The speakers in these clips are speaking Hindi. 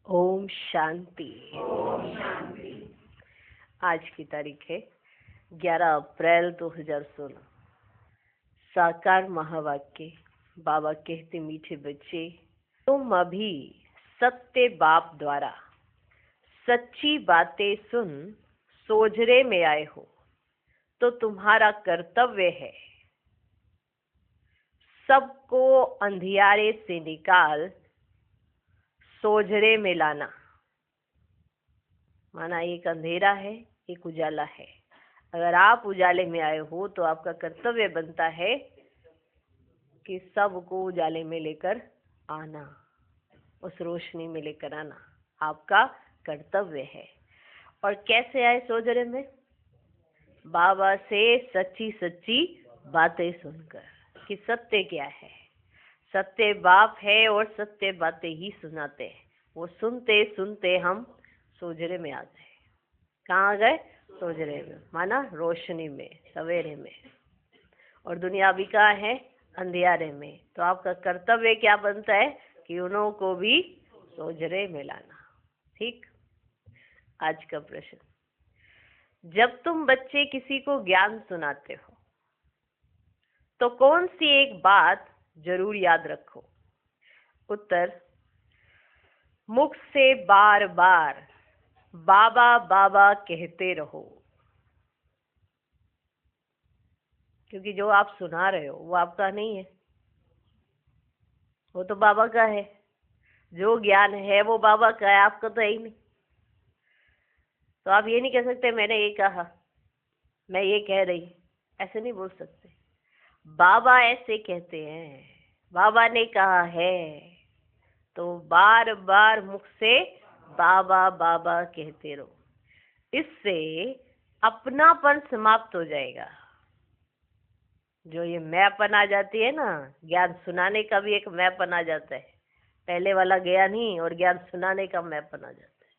ओम शांति। आज की तारीख है 11 अप्रैल 2016। साकार महावाक्य। बाबा कहते, मीठे बच्चे, तुम अभी सत्य बाप द्वारा सच्ची बातें सुन सोझरे में आए हो, तो तुम्हारा कर्तव्य है सबको अंधियारे से निकाल सोझरे में लाना। माना एक अंधेरा है, एक उजाला है। अगर आप उजाले में आए हो तो आपका कर्तव्य बनता है कि सबको उजाले में लेकर आना, उस रोशनी में लेकर आना आपका कर्तव्य है। और कैसे आए सोझरे में? बाबा से सच्ची सच्ची बातें सुनकर कि सत्य क्या है। सत्य बाप है और सत्य बातें ही सुनाते हैं। वो सुनते सुनते हम सोझरे में आ गए। कहाँ आ गए? सोझरे में, माना रोशनी में, सवेरे में। और दुनिया अभी कहाँ है? अंधियारे में। तो आपका कर्तव्य क्या बनता है कि उन्हों को भी सोझरे में लाना। ठीक। आज का प्रश्न, जब तुम बच्चे किसी को ज्ञान सुनाते हो तो कौन सी एक बात जरूर याद रखो? उत्तर, मुख से बार बार बाबा बाबा कहते रहो, क्योंकि जो आप सुना रहे हो वो आपका नहीं है, वो तो बाबा का है। जो ज्ञान है वो बाबा का है, आपका तो है ही नहीं। तो आप ये नहीं कह सकते मैंने ये कहा, मैं ये कह रही, ऐसे नहीं बोल सकते। बाबा ऐसे कहते हैं, बाबा ने कहा है, तो बार बार मुख से बाबा बाबा कहते रहो। इससे अपनापन समाप्त हो जाएगा। जो ये मैंपन आ जाती है ना, ज्ञान सुनाने का भी एक मैंपन आ जाता है। पहले वाला गया नहीं और ज्ञान सुनाने का मैंपन आ जाता है।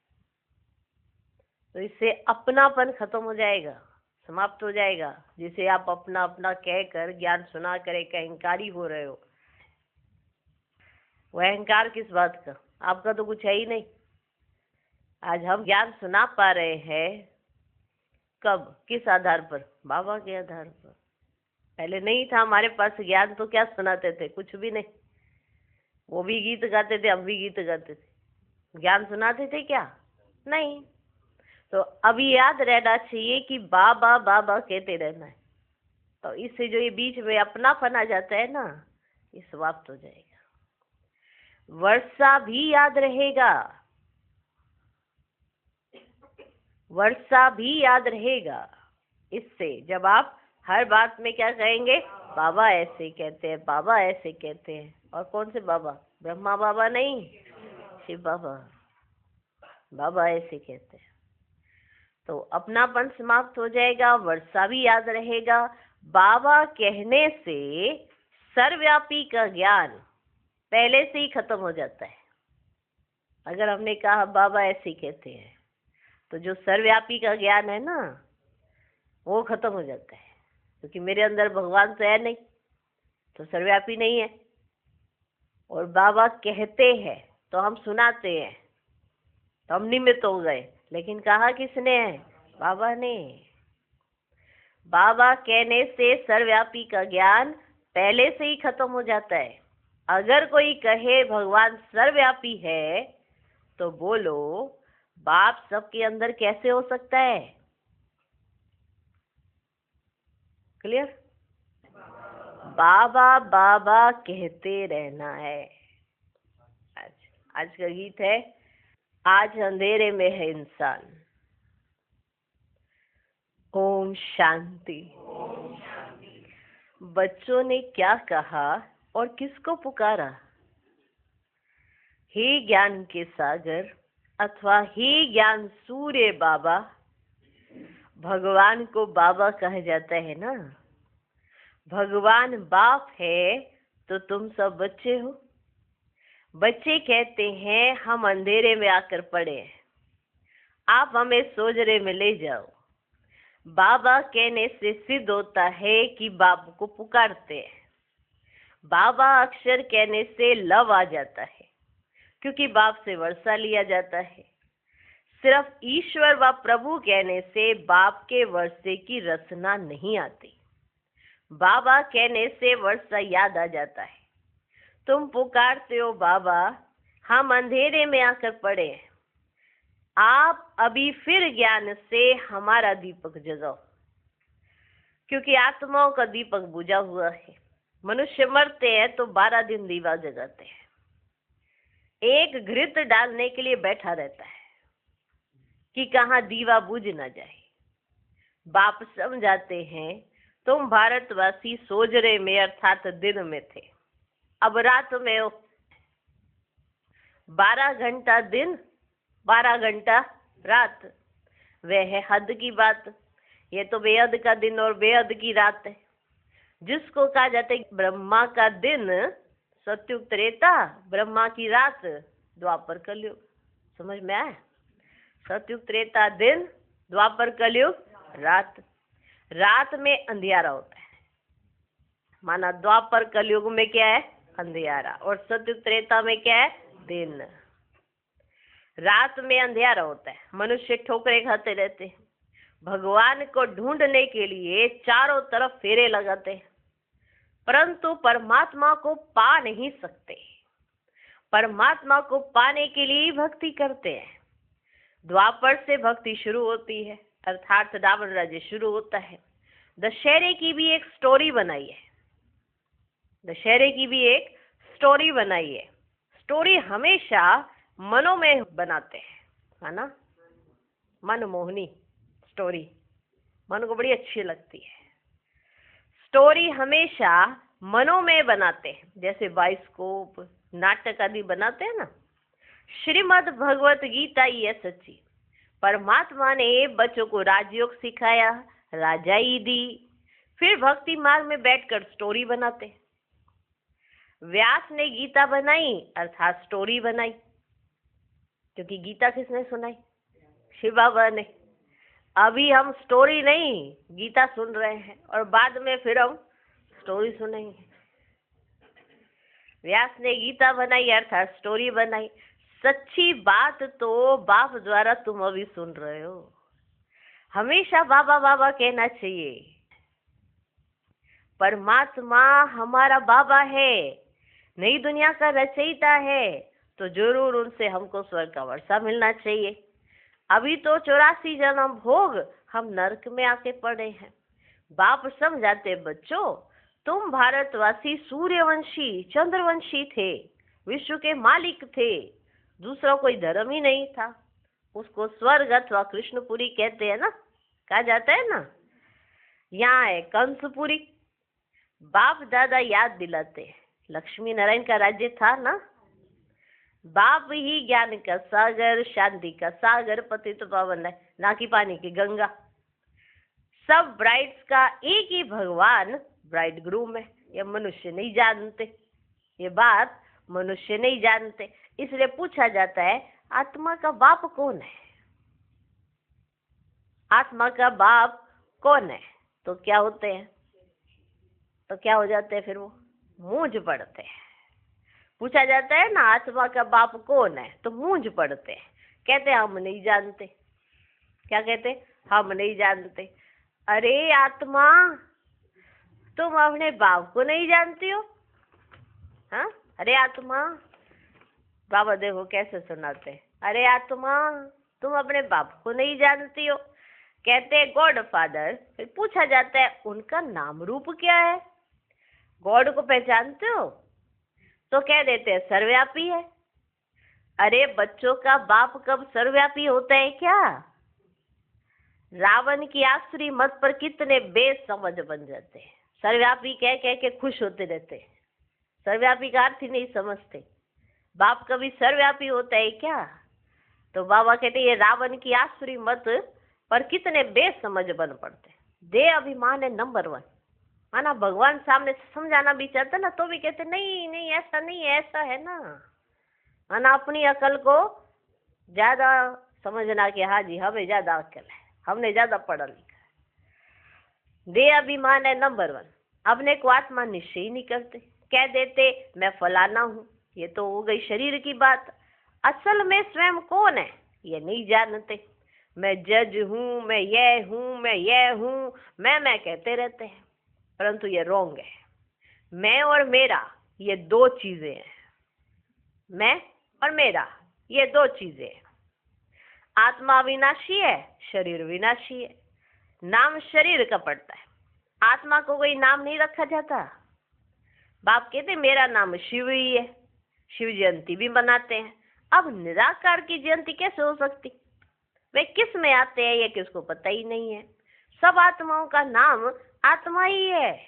तो इससे अपनापन खत्म हो जाएगा, समाप्त हो जाएगा। जिसे आप अपना अपना कहकर ज्ञान सुना कर एक अहंकारी हो रहे हो। वह अहंकार किस बात का? आपका तो कुछ है ही नहीं। आज हम ज्ञान सुना पा रहे हैं, कब, किस आधार पर? बाबा के आधार पर। पहले नहीं था हमारे पास ज्ञान, तो क्या सुनाते थे? कुछ भी नहीं। वो भी गीत गाते थे, हम भी गीत गाते थे। ज्ञान सुनाते थे क्या? नहीं। तो अभी याद रहना चाहिए कि बाबा बाबा कहते रहना है। तो इससे जो ये बीच में अपनापन आ जाता है ना, ये समाप्त हो जाएगा। वर्षा भी याद रहेगा, वर्षा भी याद रहेगा। इससे जब आप हर बात में क्या कहेंगे? बाबा ऐसे कहते हैं, बाबा ऐसे कहते हैं। और कौन से बाबा? ब्रह्मा बाबा नहीं, शिव बाबा। बाबा ऐसे कहते हैं, तो अपनापन समाप्त हो जाएगा, वर्षा भी याद रहेगा। बाबा कहने से सर्वव्यापी का ज्ञान पहले से ही खत्म हो जाता है। अगर हमने कहा बाबा ऐसे कहते हैं, तो जो सर्वव्यापी का ज्ञान है ना, वो खत्म हो जाता है। क्योंकि मेरे अंदर भगवान तो है नहीं, तो सर्वव्यापी नहीं है। और बाबा कहते हैं तो हम सुनाते हैं, तो हम निमित्त हो गए। लेकिन कहा किसने है? बाबा ने। बाबा कहने से सर्वव्यापी का ज्ञान पहले से ही खत्म हो जाता है। अगर कोई कहे भगवान सर्वव्यापी है, तो बोलो बाप सबके अंदर कैसे हो सकता है? क्लियर? बाबा बाबा कहते रहना है। आज का गीत है, आज अंधेरे में है इंसान। ओम शांति। बच्चों ने क्या कहा और किसको पुकारा? हे ज्ञान के सागर अथवा हे ज्ञान सूर्य बाबा। भगवान को बाबा कहा जाता है ना। भगवान बाप है तो तुम सब बच्चे हो। बच्चे कहते हैं हम अंधेरे में आकर पड़े हैं, आप हमें सोझरे में ले जाओ। बाबा कहने से सिद्ध होता है कि बाप को पुकारते हैं। बाबा अक्षर कहने से लव आ जाता है। क्योंकि बाप से वर्षा लिया जाता है। सिर्फ ईश्वर व प्रभु कहने से बाप के वर्षे की रचना नहीं आती। बाबा कहने से वर्षा याद आ जाता है। तुम पुकारते हो बाबा, हम अंधेरे में आकर पड़े हैं, आप अभी फिर ज्ञान से हमारा दीपक जगाओ। क्योंकि आत्माओं का दीपक बुझा हुआ है। मनुष्य मरते हैं तो 12 दिन दीवा जगाते हैं। एक घृत डालने के लिए बैठा रहता है कि कहाँ दीवा बुझ ना जाए। बाप समझाते हैं, तुम भारतवासी सोजरे में अर्थात दिन में थे, अब रात में हो। 12 घंटा दिन, 12 घंटा रात, वह है हद की बात। ये तो बेहद का दिन और बेहद की रात है। जिसको कहा जाता है ब्रह्मा का दिन सत्युग त्रेता, ब्रह्मा की रात द्वापर कलयुग। समझ में आया? सत्युग त्रेता दिन, द्वापर कलयुग रात। रात में अंधियारा होता है, माना द्वापर कलयुग में क्या है? अंधियारा। और सत्युग त्रेता में क्या है? दिन। रात में अंधियारा होता है, मनुष्य ठोकरें खाते रहते हैं, भगवान को ढूंढने के लिए चारों तरफ फेरे लगाते हैं, परंतु परमात्मा को पा नहीं सकते। परमात्मा को पाने के लिए भक्ति करते हैं। द्वापर से भक्ति शुरू होती है, अर्थात रावण राज्य शुरू होता है। दशहरे की भी एक स्टोरी बनाई है, दशहरे की भी एक स्टोरी बनाई है। स्टोरी हमेशा मनों में बनाते हैं, है ना? मनमोहनी स्टोरी मन को बड़ी अच्छी लगती है। स्टोरी हमेशा मनों में बनाते हैं, जैसे बाइस्कोप, नाटक आदि बनाते हैं ना। श्रीमद् भगवत गीता ये सच्ची। परमात्मा ने बच्चों को राजयोग सिखाया, राजाई दी, फिर भक्ति मार्ग में बैठकर स्टोरी बनाते हैं। व्यास ने गीता बनाई अर्थात स्टोरी बनाई, क्योंकि गीता किसने सुनाई? शिव बाबा ने। अभी हम स्टोरी नहीं गीता सुन रहे हैं और बाद में फिर हम स्टोरी सुनेंगे। व्यास ने गीता बनाई अर्थात स्टोरी बनाई। सच्ची बात तो बाप द्वारा तुम अभी सुन रहे हो। हमेशा बाबा बाबा कहना चाहिए। परमात्मा हमारा बाबा है, नई दुनिया का रचयिता है, तो जरूर उनसे हमको स्वर्ग का वर्षा मिलना चाहिए। अभी तो 84 जन्म भोग हम नरक में आके पड़े हैं। बाप समझाते, बच्चों तुम भारतवासी सूर्यवंशी चंद्रवंशी थे, विश्व के मालिक थे, दूसरा कोई धर्म ही नहीं था। उसको स्वर्ग अथवा कृष्णपुरी कहते हैं ना, कहा जाता है ना। यहाँ है कंसपुरी। बाप दादा याद दिलाते हैं, लक्ष्मी नारायण का राज्य था ना। बाप ही ज्ञान का सागर, शांति का सागर, पतित पावन है, ना कि पानी की गंगा। सब ब्राइड्स का एक ही भगवान ब्राइड ग्रूम है। ये मनुष्य नहीं जानते, ये बात मनुष्य नहीं जानते। इसलिए पूछा जाता है आत्मा का बाप कौन है? आत्मा का बाप कौन है? तो क्या होते हैं? तो क्या हो जाते हैं? फिर वो मूंझ पड़ते हैं। पूछा जाता है ना आत्मा का बाप कौन है, तो मूंझ पड़ते हैं, कहते हम नहीं जानते। क्या कहते? हम नहीं जानते। अरे आत्मा, तुम अपने बाप को नहीं जानती हो? हाँ, अरे आत्मा, बाबा देखो कैसे सुनाते हैं। अरे आत्मा, तुम अपने बाप को नहीं जानती हो, कहते हैं गॉड फादर। फिर पूछा जाता है उनका नाम रूप क्या है? गॉड को पहचानते हो? तो कह देते हैं सर्वव्यापी है। अरे बच्चों का बाप कब सर्वव्यापी होता है क्या? रावण की आसुरी मत पर कितने बेसमझ बन जाते हैं, सर्वव्यापी कह कह के खुश होते रहते हैं, सर्वव्यापी का अर्थ ही नहीं समझते। बाप कभी सर्वव्यापी होता है क्या? तो बाबा कहते ये रावण की आसुरी मत पर कितने बेसमझ बन पड़ते। दे अभिमान है नंबर 1। माना भगवान सामने समझाना भी चाहते ना, तो भी कहते नहीं नहीं ऐसा नहीं है, ऐसा है ना। माना अपनी अकल को ज्यादा समझना कि हाँ जी हमें ज्यादा अकल है, हमने ज्यादा पढ़ा लिखा है। दे अभिमान है नंबर 1। अपने को आत्मा निश्चय ही नहीं करते, कह देते मैं फलाना हूँ। ये तो हो गई शरीर की बात। असल में स्वयं कौन है ये नहीं जानते। मैं जज हूँ, मैं ये हूँ, मैं ये हूँ, मैं कहते रहते हैं, परंतु ये रॉन्ग है। मैं और मेरा ये दो चीजें हैं। मैं और मेरा ये दो चीजें हैं। आत्मा विनाशी है, शरीर विनाशी है। नाम शरीर का पड़ता है, आत्मा को कोई नाम नहीं रखा जाता। बाप कहते मेरा नाम शिव ही है, शिव जयंती भी मनाते हैं। अब निराकार की जयंती कैसे हो सकती? वे किस में आते हैं ये किसको पता ही नहीं है। सब आत्माओं का नाम आत्मा ही है,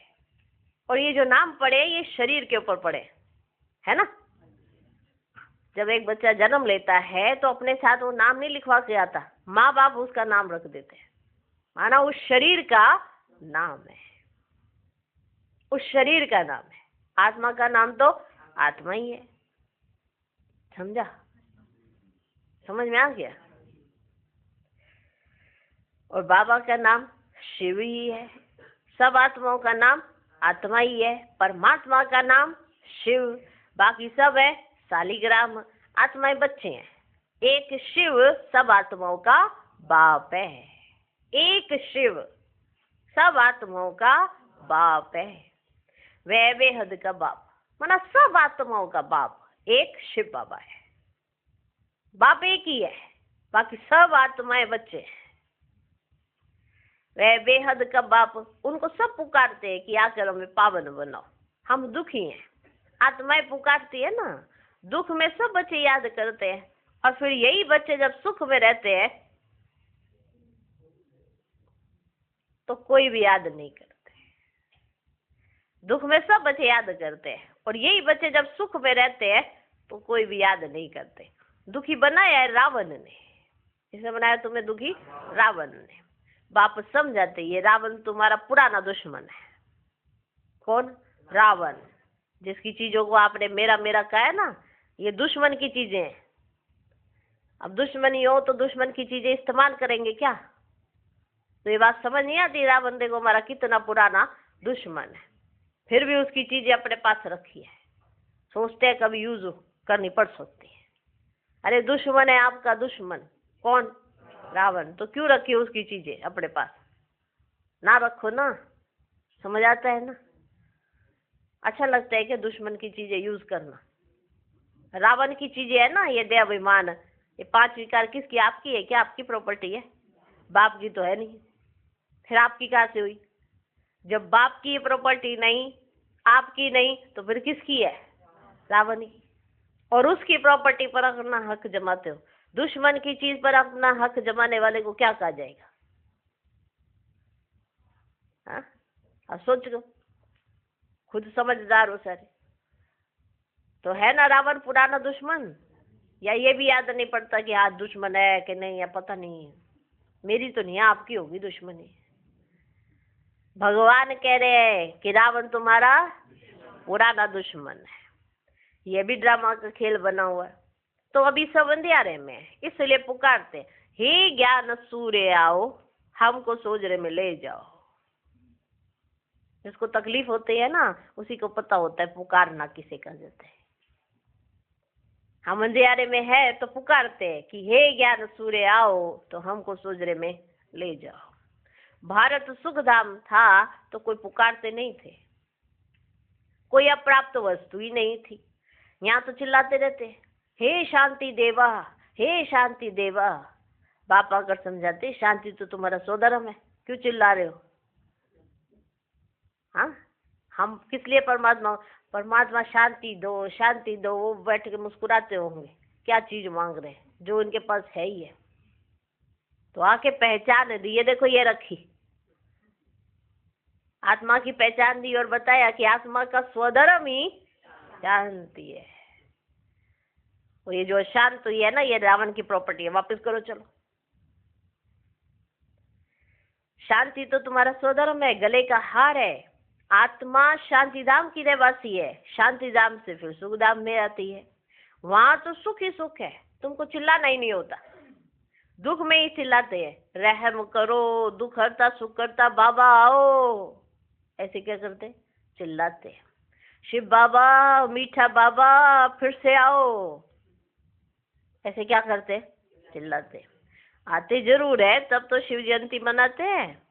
और ये जो नाम पड़े ये शरीर के ऊपर पड़े, है ना। जब एक बच्चा जन्म लेता है तो अपने साथ वो नाम नहीं लिखवा के आता, माँ बाप उसका नाम रख देते हैं, माना उस शरीर का नाम है, उस शरीर का नाम है। आत्मा का नाम तो आत्मा ही है। समझा? समझ में आ गया? और बाबा का नाम शिव ही है। सब आत्माओं का नाम आत्मा ही है। परमात्मा का नाम शिव, बाकी सब है शालिग्राम। आत्माएं बच्चे हैं, एक शिव सब आत्माओं का बाप है। एक शिव सब आत्माओं का बाप है। वह बेहद का बाप, माना सब आत्माओं का बाप एक शिव बाबा है। बाप एक ही है, बाकी सब आत्माएं बच्चे हैं। वह बेहद का बाप, उनको सब पुकारते हैं कि आकर हमें पावन बनाओ। हम दुखी हैं, आत्माएं पुकारती है ना, दुख में सब बच्चे याद करते हैं, और फिर यही बच्चे जब सुख में रहते हैं तो कोई भी याद नहीं करते। दुख में सब बच्चे याद करते हैं, और यही बच्चे जब सुख में रहते हैं तो कोई भी याद नहीं करते। दुखी बनाया है रावण ने, इसने बनाया तुम्हें दुखी रावण ने। बाप समझाते ये रावण तुम्हारा पुराना दुश्मन है। कौन? रावण। जिसकी चीजों को आपने मेरा मेरा कहा है ना, ये दुश्मन की चीजें हैं। अब दुश्मनी हो तो दुश्मन की चीजें इस्तेमाल करेंगे क्या? तो ये बात समझ नहीं आती। रावण देखो हमारा कितना पुराना दुश्मन है, फिर भी उसकी चीजें अपने पास रखी है, सोचते हैं कभी यूज करनी पड़ सकती है। अरे दुश्मन है आपका, दुश्मन कौन? रावण। तो क्यों रखी उसकी चीजें अपने पास? ना रखो ना। समझ आता है ना? अच्छा लगता है कि दुश्मन की चीजें यूज करना। रावण की चीजें है ना, ये देहाभिमान, ये 5 विकार किसकी? आपकी है क्या? आपकी प्रॉपर्टी है, बाप की तो है नहीं। फिर आपकी कहाँ से हुई? जब बाप की प्रॉपर्टी नहीं, आपकी नहीं, तो फिर किसकी है? रावण की। और उसकी प्रॉपर्टी पर अपना हक जमाते हो। दुश्मन की चीज पर अपना हक जमाने वाले को क्या कहा जाएगा? हाँ, अब सोच लो, खुद समझदार हो सारे। तो है ना रावण पुराना दुश्मन? या ये भी याद नहीं पड़ता कि हाँ दुश्मन है कि नहीं है? पता नहीं है, मेरी तो नहीं है, आपकी होगी दुश्मनी। भगवान कह रहे हैं कि रावण तुम्हारा पुराना दुश्मन है। ये भी ड्रामा का खेल बना हुआ है। तो अभी सब अंधियारे में है, इसलिए पुकारते हे ज्ञान सूर्य आओ, हमको सोजरे में ले जाओ। जिसको तकलीफ होती है ना, उसी को पता होता है पुकारना किसे कह देते हैं। हम अंधियारे में है तो पुकारते हैं कि हे ज्ञान सूर्य आओ, तो हमको सोजरे में ले जाओ। भारत सुखधाम था तो कोई पुकारते नहीं थे, कोई अप्राप्त वस्तु ही नहीं थी। यहाँ तो चिल्लाते रहते हे शांति देवा, हे शांति देवा। बाप आकर समझाते शांति तो तुम्हारा सोदरम है, क्यों चिल्ला रहे हो? हाँ, हम किस लिए परमात्मा शांति दो, शांति दो। वो बैठ के मुस्कुराते होंगे, क्या चीज मांग रहे हैं जो उनके पास है ही है। तो आके पहचान दी, ये देखो ये रखी, आत्मा की पहचान दी और बताया कि आत्मा का स्वधर्म ही शांति है। और ये जो शांत हुई है ना, ये रावण की प्रॉपर्टी है। वापस करो चलो। शांति तो तुम्हारा स्वधर्म है, गले का हार है। आत्मा शांतिधाम की रहवासी है, शांतिधाम से फिर सुखधाम में आती है। वहां तो सुख ही सुख है, तुमको चिल्लाना ही नहीं होता। दुख में ही चिल्लाते हैं, रहम करो, दुख हरता सुख करता बाबा आओ। ऐसे क्या करते? चिल्लाते हैं, शिव बाबा, मीठा बाबा फिर से आओ। ऐसे क्या करते, चिल्लाते। आते जरूर है, तब तो शिव जयंती मनाते हैं।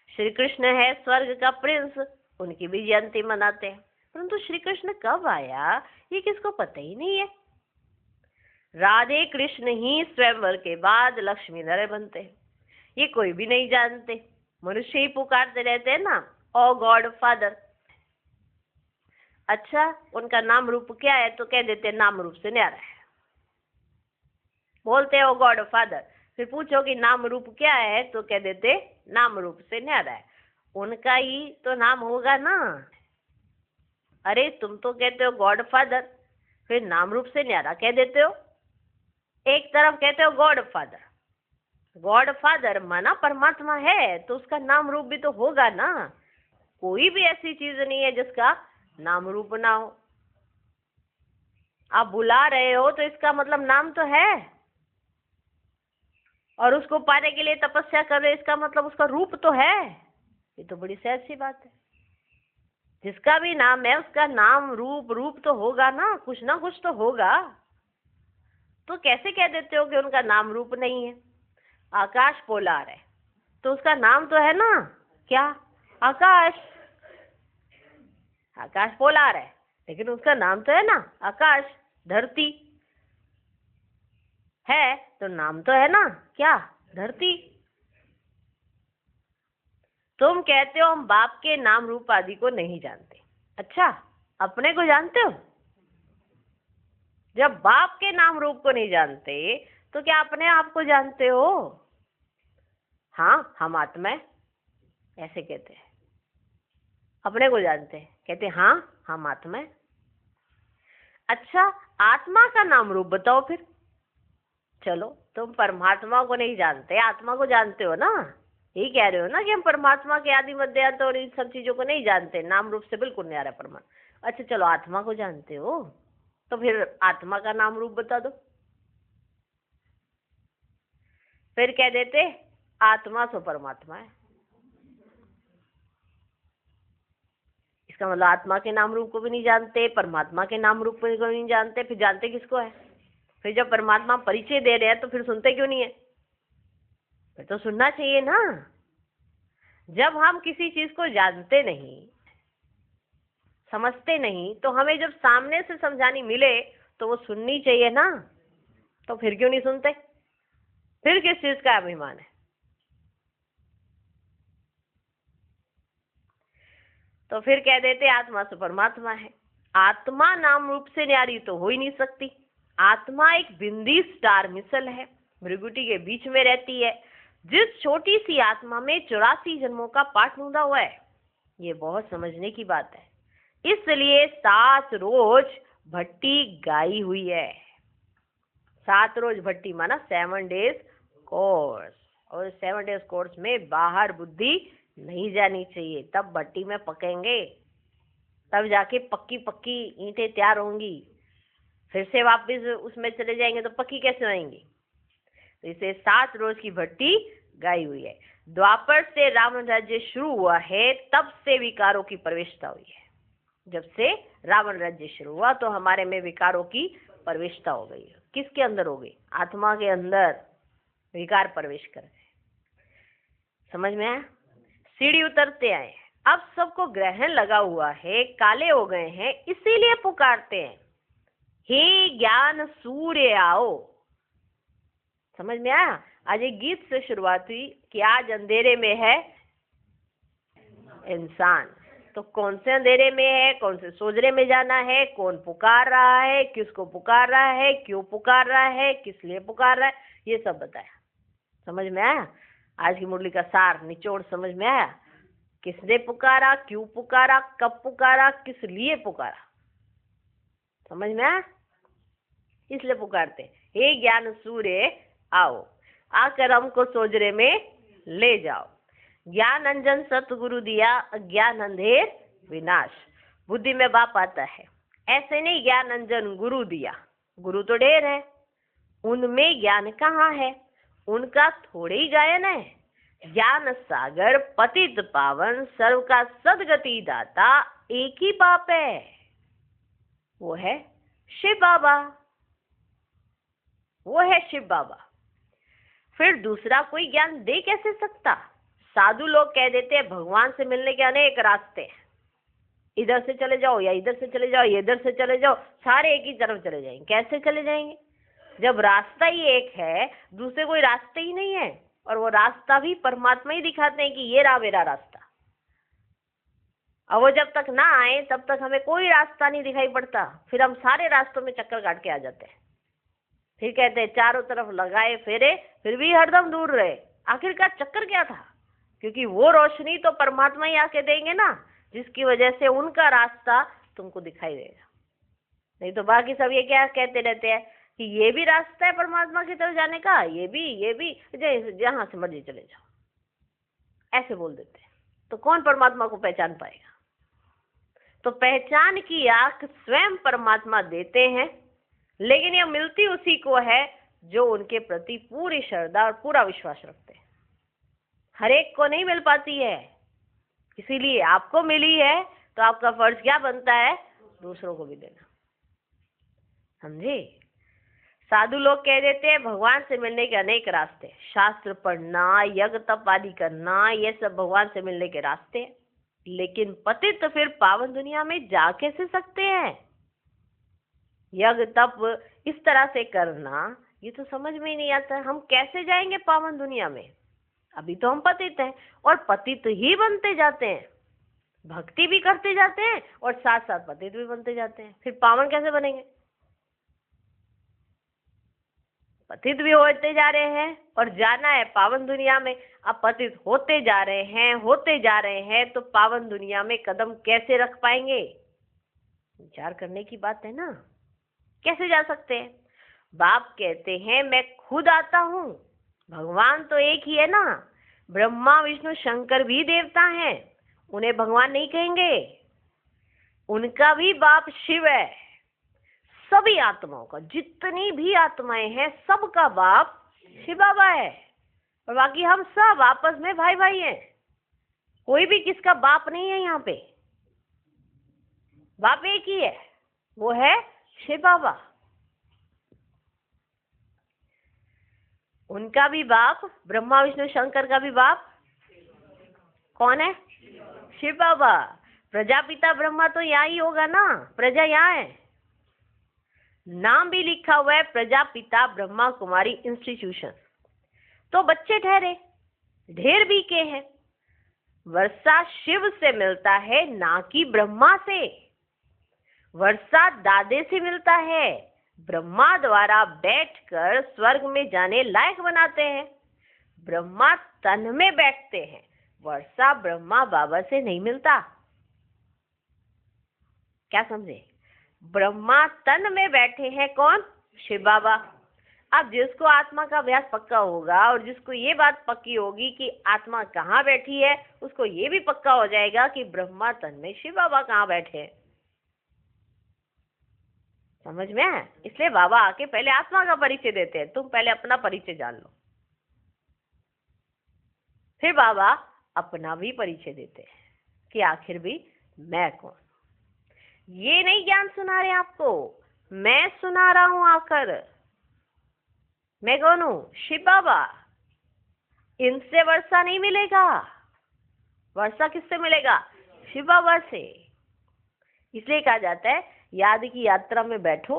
श्री कृष्ण है स्वर्ग का प्रिंस, उनकी भी जयंती मनाते हैं। परंतु श्री कृष्ण कब आया ये किसको पता ही नहीं है। राधे कृष्ण ही स्वयंवर के बाद लक्ष्मी नारायण बनते हैं, ये कोई भी नहीं जानते। मनुष्य ही पुकारते रहते हैं ना, ओ गॉड फादर। अच्छा, उनका नाम रूप क्या है तो कह देते नाम रूप से न्यारा है, बोलते हो गॉड फादर। फिर पूछो कि नाम रूप क्या है तो कह देते नाम रूप से न्यारा है। उनका ही तो नाम होगा ना। अरे तुम तो कहते हो गॉड फादर, फिर नाम रूप से न्यारा कह देते हो। एक तरफ कहते हो गॉड फादर, गॉड फादर माना परमात्मा है तो उसका नाम रूप भी तो होगा ना। कोई भी ऐसी चीज नहीं है जिसका नाम रूप ना हो। आप बुला रहे हो तो इसका मतलब नाम तो है, और उसको पाने के लिए तपस्या कर रहे, इसका मतलब उसका रूप तो है। ये तो बड़ी सहज सी बात है। जिसका भी नाम है उसका नाम रूप, रूप तो होगा ना कुछ तो होगा। तो कैसे कह देते हो कि उनका नाम रूप नहीं है। आकाश पोलार है तो उसका नाम तो है ना, क्या, आकाश। आकाश पोलार है लेकिन उसका नाम तो है ना, आकाश। धरती है तो नाम तो है ना, क्या, धरती। तुम कहते हो हम बाप के नाम रूप आदि को नहीं जानते। अच्छा, अपने को जानते हो? जब बाप के नाम रूप को नहीं जानते तो क्या अपने आप को जानते हो? हाँ हम आत्मा है, ऐसे कहते हैं। अपने को जानते हैं, कहते हैं हाँ हम आत्मा है। अच्छा, आत्मा का नाम रूप बताओ फिर। चलो, तुम परमात्मा को नहीं जानते, आत्मा को जानते हो ना। यही कह रहे हो ना कि हम परमात्मा के आदि मध्य अंत और इन सब चीजों को नहीं जानते, नाम रूप से बिल्कुल नहीं आ रहा परमात्मा। अच्छा चलो, आत्मा को जानते हो तो फिर आत्मा का नाम रूप बता दो। फिर कह देते आत्मा सो परमात्मा है। इसका मतलब आत्मा के नाम रूप को भी नहीं जानते, परमात्मा के नाम रूप को भी नहीं जानते, फिर जानते किसको है? फिर जब परमात्मा परिचय दे रहे हैं तो फिर सुनते क्यों नहीं है? फिर तो सुनना चाहिए ना। जब हम किसी चीज को जानते नहीं, समझते नहीं, तो हमें जब सामने से समझानी मिले तो वो सुननी चाहिए ना। तो फिर क्यों नहीं सुनते? फिर किस चीज का अभिमान है? तो फिर कह देते आत्मा से परमात्मा है। आत्मा नाम रूप से न्यारी तो हो ही नहीं सकती। आत्मा एक बिंदी स्टार मिसल है, भृगुटी के बीच में रहती है। जिस छोटी सी आत्मा में 84 जन्मों का पाठ मूंदा हुआ है, ये बहुत समझने की बात है। इसलिए 7 रोज भट्टी गाई हुई है। 7 रोज भट्टी माना 7 डेज कोर्स, और 7 डेज कोर्स में बाहर बुद्धि नहीं जानी चाहिए, तब भट्टी में पकेंगे, तब जाके पक्की पक्की ईंटें तैयार होंगी। फिर से वापस उसमें चले जाएंगे तो पक्की कैसे होंगी? तो इसे 7 रोज की भट्टी गाई हुई है। द्वापर से रावण राज्य शुरू हुआ है, तब से विकारों की प्रवेशता हुई है। जब से रावण राज्य शुरू हुआ तो हमारे में विकारों की प्रवेशता हो गई। किसके अंदर हो गई? आत्मा के अंदर विकार प्रवेश कर गए। समझ में आया? सीढ़ी उतरते आए, अब सबको ग्रहण लगा हुआ है, काले हो गए हैं, इसीलिए पुकारते हैं हे ज्ञान सूर्य आओ। समझ में आया? आज एक गीत से शुरुआत हुई कि आज अंधेरे में है इंसान। तो कौन से अंधेरे में है, कौन से सोजरे में जाना है, कौन पुकार रहा है, किसको पुकार रहा है, क्यों पुकार रहा है, किस लिए पुकार रहा है, ये सब बताया। समझ में आया? आज की मुरली का सार निचोड़ समझ में आया? किसने पुकारा, क्यों पुकारा, कब पुकारा, किस लिए पुकारा। समझ में आया? इसलिए पुकारते हे ज्ञान सूर्य आओ, आकर हमको सोजरे में ले जाओ। ज्ञान अंजन सतगुरु दिया, अज्ञान अंधेर विनाश। बुद्धि में बाप आता है, ऐसे नहीं ज्ञान अंजन गुरु दिया। गुरु तो ढेर है, उनमें ज्ञान कहाँ है? उनका थोड़े ही गायन है। ज्ञान सागर पतित पावन, सर्व का सदगति दाता, एक ही बाप है, वो है शिव बाबा। वो है शिव बाबा। फिर दूसरा कोई ज्ञान दे कैसे सकता? साधु लोग कह देते हैं भगवान से मिलने के अनेक रास्ते हैं, इधर से चले जाओ या इधर से चले जाओ, इधर से चले जाओ, सारे एक ही तरफ चले जाएंगे। कैसे चले जाएंगे जब रास्ता ही एक है, दूसरे कोई रास्ते ही नहीं है, और वो रास्ता भी परमात्मा ही दिखाते हैं कि ये रहा मेरा रास्ता। अब वो जब तक ना आए तब तक हमें कोई रास्ता नहीं दिखाई पड़ता, फिर हम सारे रास्तों में चक्कर काट के आ जाते हैं। फिर कहते हैं चारों तरफ लगाए फेरे फिर भी हरदम दूर रहे। आखिरकार चक्कर क्या था? क्योंकि वो रोशनी तो परमात्मा ही आके देंगे ना, जिसकी वजह से उनका रास्ता तुमको दिखाई देगा। नहीं तो बाकी सब ये क्या कहते रहते हैं कि ये भी रास्ता है परमात्मा की तरफ जाने का, ये भी जहां से मर्जी चले जाओ, ऐसे बोल देते हैं। तो कौन परमात्मा को पहचान पाएगा? तो पहचान की आंख स्वयं परमात्मा देते हैं, लेकिन यह मिलती उसी को है जो उनके प्रति पूरी श्रद्धा और पूरा विश्वास रखते हैं। हर एक को नहीं मिल पाती है, इसीलिए आपको मिली है तो आपका फर्ज क्या बनता है? दूसरों को भी देना। समझे? साधु लोग कह देते हैं भगवान से मिलने के अनेक रास्ते, शास्त्र पढ़ना, यज्ञ तप आदि करना, ये सब भगवान से मिलने के रास्ते हैं। लेकिन पतित तो फिर पावन दुनिया में जा कैसे सकते हैं? यज्ञ तप इस तरह से करना ये तो समझ में ही नहीं आता। हम कैसे जाएंगे पावन दुनिया में? अभी तो हम पतित हैं और पतित ही बनते जाते हैं, भक्ति भी करते जाते हैं और साथ साथ पतित भी बनते जाते हैं। फिर पावन कैसे बनेंगे? पतित भी होते जा रहे हैं और जाना है पावन दुनिया में। अब पतित होते जा रहे हैं तो पावन दुनिया में कदम कैसे रख पाएंगे? विचार करने की बात है ना। कैसे जा सकते हैं? बाप कहते हैं मैं खुद आता हूँ। भगवान तो एक ही है ना। ब्रह्मा विष्णु शंकर भी देवता हैं, उन्हें भगवान नहीं कहेंगे। उनका भी बाप शिव है। सभी आत्माओं का, जितनी भी आत्माएं हैं, सबका बाप शिव बाबा है। और बाकी हम सब आपस में भाई भाई हैं। कोई भी किसका बाप नहीं है यहाँ पे। बाप एक ही है, वो है शिव बाबा। उनका भी बाप, ब्रह्मा विष्णु शंकर का भी बाप कौन है? शिव बाबा। प्रजापिता ब्रह्मा तो यहाँ ही होगा ना, प्रजा यहाँ है। नाम भी लिखा हुआ है प्रजापिता ब्रह्मा कुमारी इंस्टीट्यूशन। तो बच्चे ठहरे, ढेर भी के हैं। वर्षा शिव से मिलता है, ना कि ब्रह्मा से। वर्षा दादे से मिलता है, ब्रह्मा द्वारा बैठकर स्वर्ग में जाने लायक बनाते हैं। ब्रह्मा तन में बैठते हैं, वर्षा ब्रह्मा बाबा से नहीं मिलता। क्या समझे? ब्रह्मा तन में बैठे हैं कौन? शिव बाबा। अब जिसको आत्मा का अभ्यास पक्का होगा और जिसको ये बात पक्की होगी कि आत्मा कहाँ बैठी है, उसको ये भी पक्का हो जाएगा कि ब्रह्मा तन में शिव बाबा कहाँ बैठे हैं। समझ में है? इसलिए बाबा आके पहले आत्मा का परिचय देते हैं, तुम पहले अपना परिचय जान लो। फिर बाबा अपना भी परिचय देते हैं कि आखिर भी मैं कौन। ये नहीं ज्ञान सुना रहे आपको, मैं सुना रहा हूं आकर। मैं कौन हूं? शिव बाबा। इनसे वर्षा नहीं मिलेगा। वर्षा किससे मिलेगा? शिव बाबा से। इसलिए कहा जाता है याद की यात्रा में बैठो,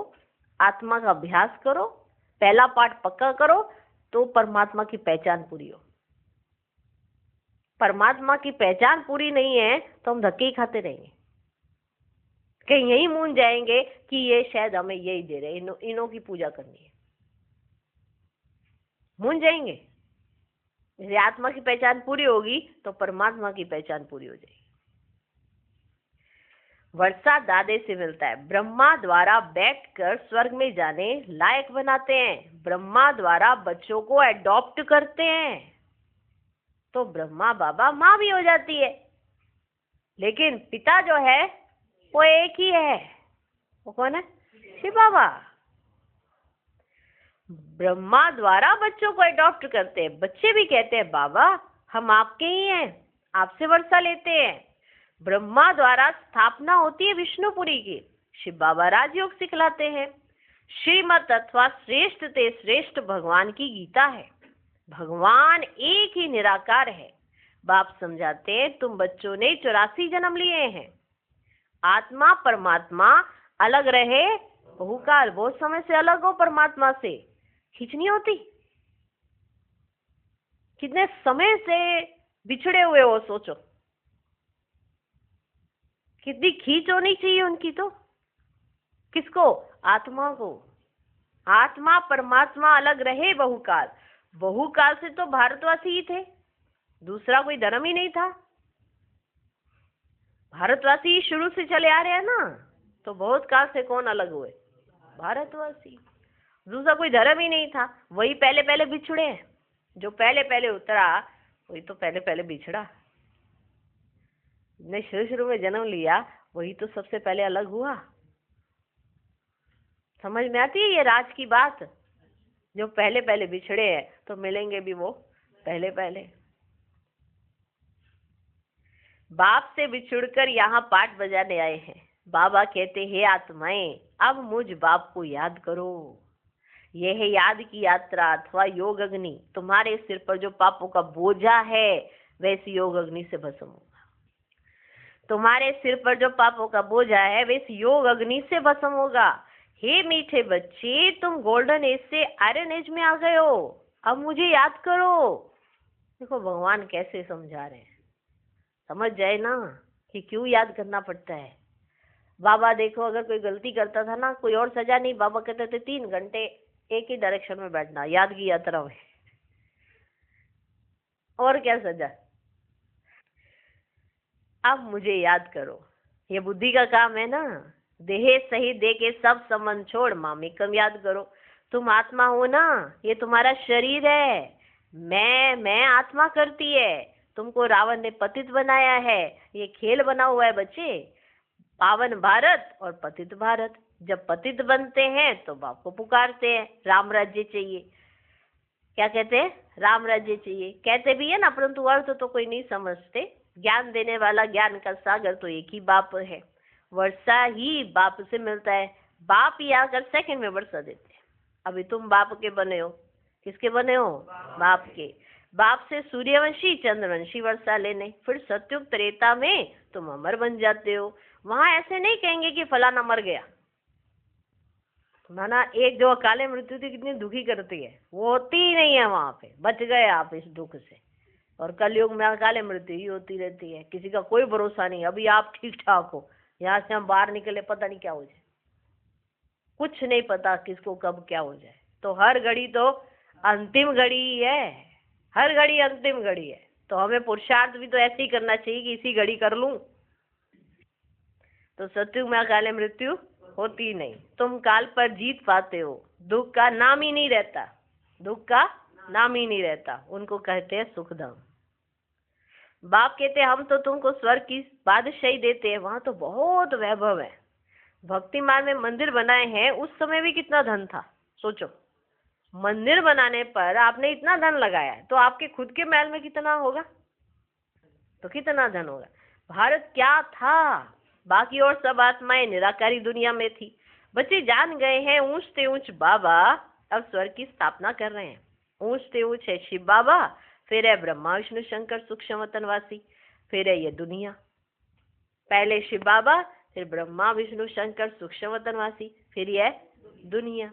आत्मा का अभ्यास करो, पहला पाठ पक्का करो तो परमात्मा की पहचान पूरी हो। परमात्मा की पहचान पूरी नहीं है तो हम धक्के ही खाते रहेंगे, कहीं यही मूंझ जाएंगे कि ये शायद हमें यही दे रहे, इनों की पूजा करनी है, मूंझ जाएंगे। जैसे आत्मा की पहचान पूरी होगी तो परमात्मा की पहचान पूरी हो जाएगी। वर्षा दादे से मिलता है, ब्रह्मा द्वारा बैठकर स्वर्ग में जाने लायक बनाते हैं, ब्रह्मा द्वारा बच्चों को अडॉप्ट करते हैं। तो ब्रह्मा बाबा माँ भी हो जाती है, लेकिन पिता जो है वो एक ही है। वो कौन है? शिव बाबा। ब्रह्मा द्वारा बच्चों को अडॉप्ट करते हैं, बच्चे भी कहते हैं बाबा हम आपके ही हैं, आपसे वर्षा लेते हैं। ब्रह्मा द्वारा स्थापना होती है विष्णुपुरी की, शिव बाबा राजयोग सिखलाते हैं। श्रीमत अथवा श्रेष्ठ ते श्रेष्ठ भगवान की गीता है। भगवान एक ही निराकार है। बाप समझाते हैं तुम बच्चों ने 84 जन्म लिए हैं। आत्मा परमात्मा अलग रहे बहुकाल, बहुत समय से अलग हो परमात्मा से, खींचनी होती। कितने समय से बिछड़े हुए हो, सोचो कितनी खींच होनी चाहिए उनकी। तो किसको? आत्मा को। आत्मा परमात्मा अलग रहे बहुकाल। बहुकाल से तो भारतवासी ही थे, दूसरा कोई धर्म ही नहीं था। भारतवासी शुरू से चले आ रहे हैं ना, तो बहुत काल से कौन अलग हुए? भारतवासी। दूसरा कोई धर्म ही नहीं था, वही पहले पहले बिछड़े। जो पहले पहले उतरा वही तो पहले पहले बिछड़ा। ने शुरू शुरू में जन्म लिया वही तो सबसे पहले अलग हुआ। समझ में आती है ये राज की बात? जो पहले पहले बिछड़े हैं तो मिलेंगे भी वो पहले पहले। बाप से बिछुड़कर यहाँ पाठ बजाने आए हैं। बाबा कहते हे आत्माएं, अब मुझ बाप को याद करो। यह है याद की यात्रा अथवा योग अग्नि। तुम्हारे सिर पर जो पापों का बोझा है वैसी योग अग्नि से भस्म होगा। तुम्हारे सिर पर जो पापों का बोझा है वैसी योग अग्नि से भस्म होगा। हे मीठे बच्चे, तुम गोल्डन एज से आयरन एज में आ गए हो, अब मुझे याद करो। देखो भगवान कैसे समझा रहे हैं, समझ जाए ना कि क्यों याद करना पड़ता है। बाबा देखो अगर कोई गलती करता था ना, कोई और सजा नहीं, बाबा कहते थे 3 घंटे एक ही डायरेक्शन में बैठना, याद की यात्रा में, और क्या सजा। अब मुझे याद करो, ये बुद्धि का काम है ना। देह सही दे के सब संबंध छोड़ मामेकम याद करो। तुम आत्मा हो ना, ये तुम्हारा शरीर है। मैं आत्मा करती है। तुमको रावण ने पतित बनाया है, ये खेल बना हुआ है बच्चे। पावन भारत और पतित भारत। जब पतित बनते हैं तो बाप को पुकारते हैं, राम राज्य चाहिए। क्या कहते हैं? राम राज्य चाहिए। कहते भी है ना, परंतु अर्थ तो कोई नहीं समझते। ज्ञान देने वाला ज्ञान का सागर तो एक ही बाप है। वर्षा ही बाप से मिलता है। बाप ही आकर सेकंड में वर्षा देते हैं। अभी तुम बाप के बने हो। किसके बने हो? बाप के। बाप से सूर्यवंशी चंद्रवंशी वर्षा लेने, फिर सत्युग त्रेता में तुम अमर बन जाते हो। वहां ऐसे नहीं कहेंगे कि फलाना मर गया। माना एक जो अकाले मृत्यु थी कितनी दुखी करती है, वो होती ही नहीं है वहां पे। बच गए आप इस दुख से। और कलयुग में अकाले मृत्यु ही होती रहती है, किसी का कोई भरोसा नहीं। अभी आप ठीक ठाक हो, यहाँ से हम बाहर निकले पता नहीं क्या हो जाए, कुछ नहीं पता किसको कब क्या हो जाए। तो हर घड़ी तो अंतिम घड़ी ही है, हर घड़ी अंतिम घड़ी है। तो हमें पुरुषार्थ भी तो ऐसे ही करना चाहिए कि इसी घड़ी कर लूं। तो सत्युग में अकाले मृत्यु होती नहीं। तुम काल पर जीत पाते हो, दुख का नाम ही नहीं रहता, दुख का नाम ही नहीं रहता। उनको कहते हैं सुखधाम। बाप कहते हैं हम तो तुमको स्वर्ग की बादशाही देते हैं, वहां तो बहुत वैभव है। भक्ति मार्ग में मंदिर बनाए हैं, उस समय भी कितना धन था सोचो। मंदिर बनाने पर आपने इतना धन लगाया है, तो आपके खुद के महल में कितना होगा? तो कितना धन होगा। भारत क्या था, बाकी और सब आत्माएं निराकारी दुनिया में थी। बच्चे जान गए हैं ऊंच से ऊंच बाबा अब स्वर्ग की स्थापना कर रहे हैं। ऊंच से ऊंच है शिव बाबा, फिर है ब्रह्मा विष्णु शंकर सूक्ष्म वतनवासी, फिर है ये दुनिया। पहले शिव बाबा, फिर ब्रह्मा विष्णु शंकर सूक्ष्म वतनवासी, फिर यह दुनिया।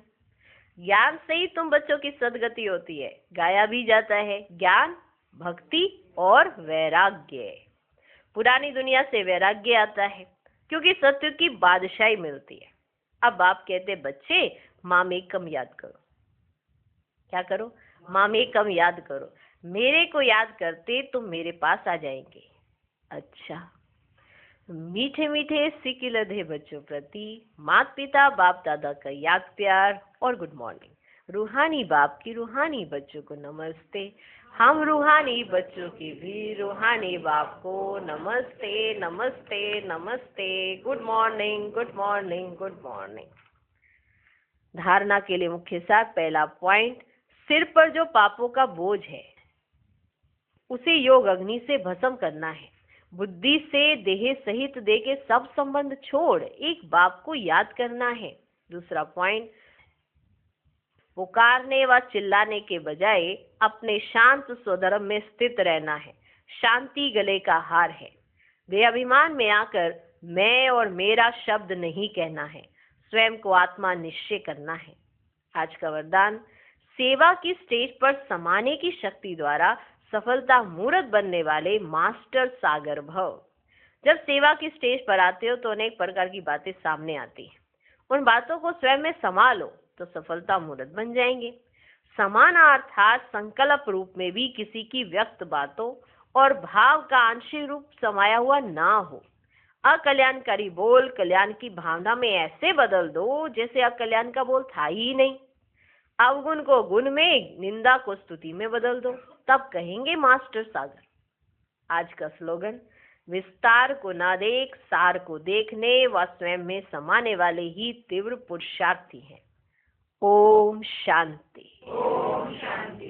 ज्ञान से ही तुम बच्चों की सदगति होती है। गाया भी जाता है ज्ञान, भक्ति और वैराग्य। पुरानी दुनिया से वैराग्य आता है क्योंकि सत्य की बादशाही मिलती है। अब आप कहते बच्चे मामेकम याद करो। क्या करो? मामेकम याद करो। मेरे को याद करते तुम मेरे पास आ जाएंगे। अच्छा, मीठे मीठे सिकिलधे बच्चों प्रति माता पिता बाप दादा का याद प्यार और गुड मॉर्निंग। रूहानी बाप की रूहानी बच्चों को नमस्ते। हम रूहानी बच्चों की भी रूहानी बाप को नमस्ते नमस्ते नमस्ते। Good morning good morning good morning. धारणा के लिए मुख्य सार। पहला पॉइंट, सिर पर जो पापों का बोझ है उसे योग अग्नि से भस्म करना है। बुद्धि से देह सहित देह के सब संबंध छोड़ एक बाप को याद करना है। दूसरा पॉइंट, पुकारने व चिल्लाने के बजाय अपने शांत स्वधर्म में स्थित रहना है। शांति गले का हार है। देहाभिमान में आकर मैं और मेरा शब्द नहीं कहना है, स्वयं को आत्मा निश्चय करना है। आज का वरदान, सेवा की स्टेज पर समाने की शक्ति द्वारा सफलता मूर्त बनने वाले मास्टर सागर भव। जब सेवा की स्टेज पर आते हो तो अनेक प्रकार की बातें सामने आती हैं। उन बातों को स्वयं में संभालो तो सफलता मूर्त बन जाएंगे। समाना अर्थात संकल्प रूप में भी किसी की व्यक्त बातों और भाव का आंशिक रूप समाया हुआ ना हो। अकल्याणकारी बोल कल्याण की भावना में ऐसे बदल दो जैसे अकल्याण का बोल था ही नहीं। अवगुण को गुण में, निंदा को स्तुति में बदल दो, तब कहेंगे मास्टर सागर। आज का स्लोगन, विस्तार को ना देख सार को देखने व स्वयं में समाने वाले ही तीव्र पुरुषार्थी हैं। ओम शांति। ओम शांति।